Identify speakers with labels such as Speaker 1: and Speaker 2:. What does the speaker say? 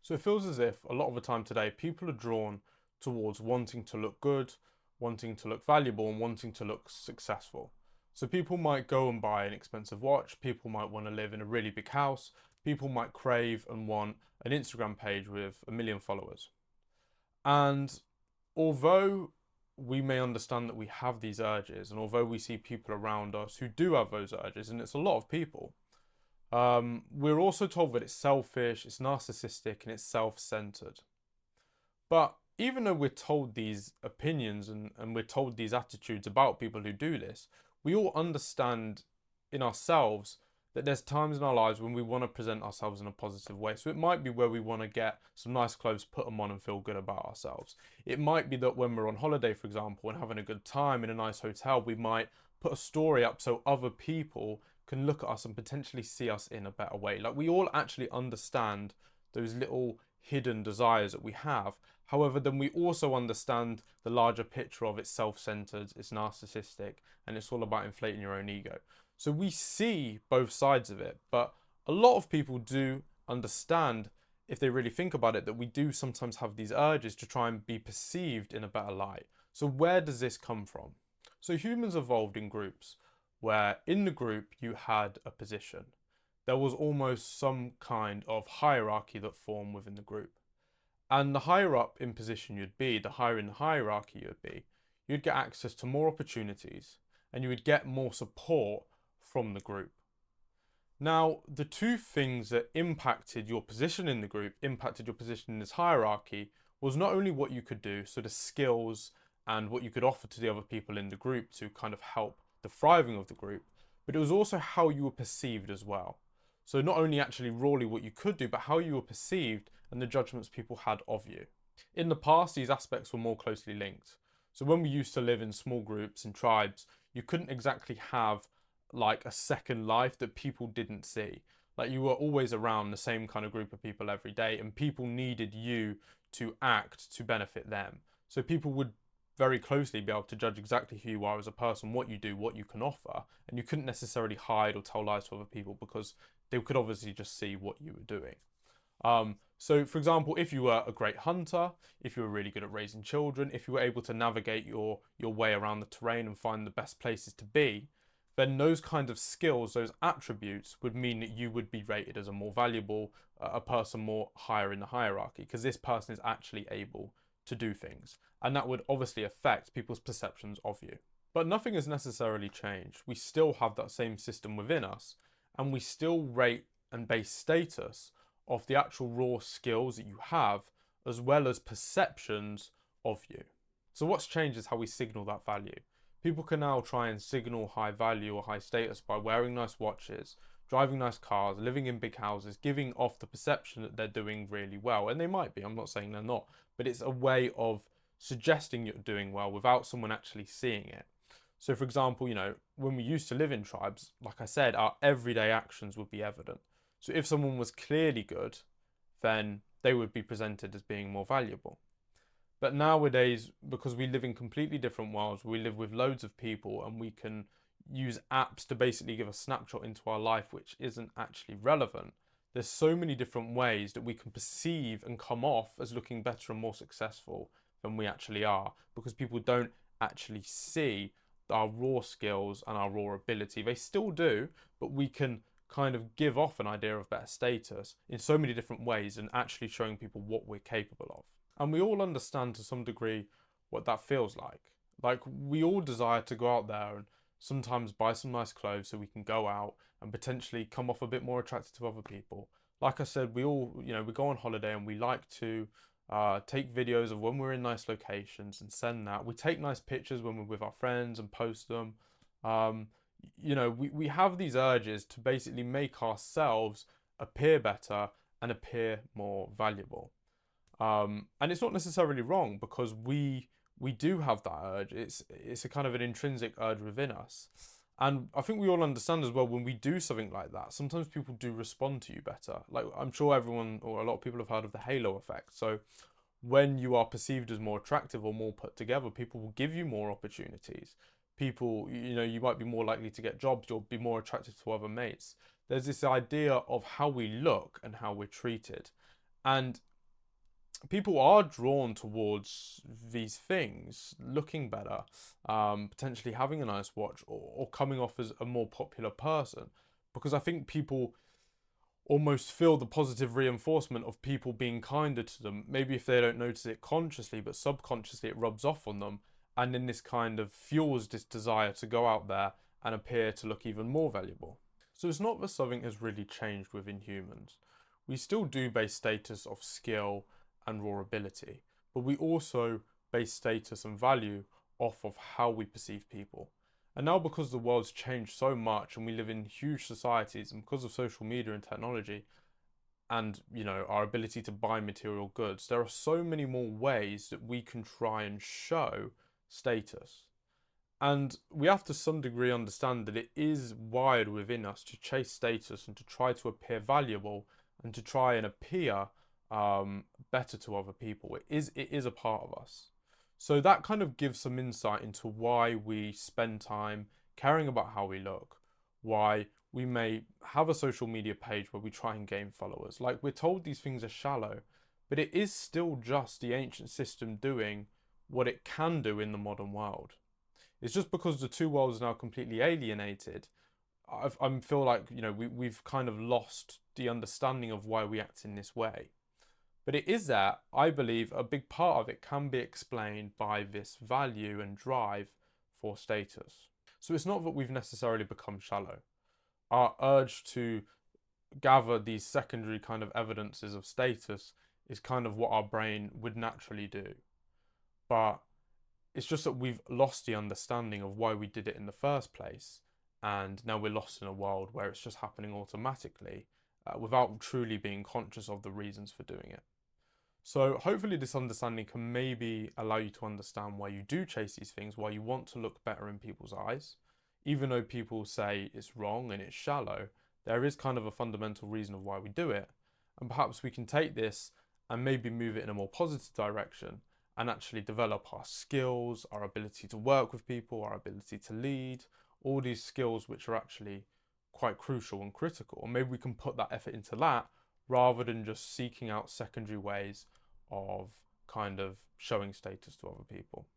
Speaker 1: So it feels as if a lot of the time today, people are drawn towards wanting to look good, wanting to look valuable, and wanting to look successful. So people might go and buy an expensive watch, people might want to live in a really big house, people might crave and want an Instagram page with 1 million followers. And although we may understand that we have these urges, and although we see people around us who do have those urges, and it's a lot of people, we're also told that it's selfish, it's narcissistic, and it's self-centered. But even though we're told these opinions and we're told these attitudes about people who do this, we all understand in ourselves that there's times in our lives when we want to present ourselves in a positive way. So it might be where we want to get some nice clothes, put them on, and feel good about ourselves. It might be that when we're on holiday, for example, and having a good time in a nice hotel, we might put a story up so other people can look at us and potentially see us in a better way. Like, we all actually understand those little hidden desires that we have. However, then we also understand the larger picture of it's self-centered, it's narcissistic, and it's all about inflating your own ego. So we see both sides of it, but a lot of people do understand, if they really think about it, that we do sometimes have these urges to try and be perceived in a better light. So where does this come from? So humans evolved in groups, where in the group you had a position. There was almost some kind of hierarchy that formed within the group. And the higher up in position you'd be, the higher in the hierarchy you'd be, you'd get access to more opportunities and you would get more support from the group. Now, the two things that impacted your position in the group, impacted your position in this hierarchy, was not only what you could do, so the skills and what you could offer to the other people in the group to kind of help the thriving of the group, but it was also how you were perceived as well. So not only actually rawly what you could do, but how you were perceived and the judgments people had of you. In the past, these aspects were more closely linked. So when we used to live in small groups and tribes, you couldn't exactly have like a second life that people didn't see. Like, you were always around the same kind of group of people every day, and people needed you to act to benefit them. So people would very closely be able to judge exactly who you are as a person, what you do, what you can offer, and you couldn't necessarily hide or tell lies to other people because they could obviously just see what you were doing. So for example, if you were a great hunter, if you were really good at raising children, if you were able to navigate your way around the terrain and find the best places to be, then those kind of skills, those attributes would mean that you would be rated as a more valuable, a person more higher in the hierarchy, because this person is actually able to do things. And that would obviously affect people's perceptions of you. But nothing has necessarily changed. We still have that same system within us, and we still rate and base status off the actual raw skills that you have, as well as perceptions of you. So what's changed is how we signal that value. People can now try and signal high value or high status by wearing nice watches, driving nice cars, living in big houses, giving off the perception that they're doing really well. And they might be, I'm not saying they're not, but it's a way of suggesting you're doing well without someone actually seeing it. So for example, when we used to live in tribes, like I said, our everyday actions would be evident. So if someone was clearly good, then they would be presented as being more valuable. But nowadays, because we live in completely different worlds, we live with loads of people and we can use apps to basically give a snapshot into our life which isn't actually relevant. There's so many different ways that we can perceive and come off as looking better and more successful than we actually are, because people don't actually see our raw skills and our raw ability. They still do, but we can kind of give off an idea of better status in so many different ways and actually showing people what we're capable of. And we all understand to some degree what that feels like. Like, we all desire to go out there and sometimes buy some nice clothes so we can go out and potentially come off a bit more attractive to other people. Like I said, we all, we go on holiday and we like to take videos of when we're in nice locations and send that. We take nice pictures when we're with our friends and post them. We have these urges to basically make ourselves appear better and appear more valuable. And it's not necessarily wrong, because we do have that urge. It's a kind of an intrinsic urge within us. And I think we all understand as well, when we do something like that, sometimes people do respond to you better. Like, I'm sure everyone or a lot of people have heard of the halo effect. So when you are perceived as more attractive or more put together, people will give you more opportunities. People, you might be more likely to get jobs, you'll be more attractive to other mates. There's this idea of how we look and how we're treated. And people are drawn towards these things, looking better, potentially having a nice watch, or coming off as a more popular person, because I think people almost feel the positive reinforcement of people being kinder to them. Maybe if they don't notice it consciously, but subconsciously it rubs off on them, and then this kind of fuels this desire to go out there and appear to look even more valuable. So it's not that something has really changed within humans. We still do base status off skill and raw ability, but we also base status and value off of how we perceive people. And now, because the world's changed so much and we live in huge societies, and because of social media and technology, and our ability to buy material goods, there are so many more ways that we can try and show status. And we have to some degree understand that it is wired within us to chase status and to try to appear valuable and to try and appear better to other people. It is a part of us. So that kind of gives some insight into why we spend time caring about how we look, why we may have a social media page where we try and gain followers. Like, we're told these things are shallow, but it is still just the ancient system doing what it can do in the modern world. It's just because the two worlds are now completely alienated. I feel like we've kind of lost the understanding of why we act in this way. But it is that I believe a big part of it can be explained by this value and drive for status. So it's not that we've necessarily become shallow. Our urge to gather these secondary kind of evidences of status is kind of what our brain would naturally do. But it's just that we've lost the understanding of why we did it in the first place, and now we're lost in a world where it's just happening automatically without truly being conscious of the reasons for doing it. So hopefully this understanding can maybe allow you to understand why you do chase these things, why you want to look better in people's eyes. Even though people say it's wrong and it's shallow, there is kind of a fundamental reason of why we do it. And perhaps we can take this and maybe move it in a more positive direction and actually develop our skills, our ability to work with people, our ability to lead, all these skills which are actually quite crucial and critical. And maybe we can put that effort into that rather than just seeking out secondary ways of kind of showing status to other people.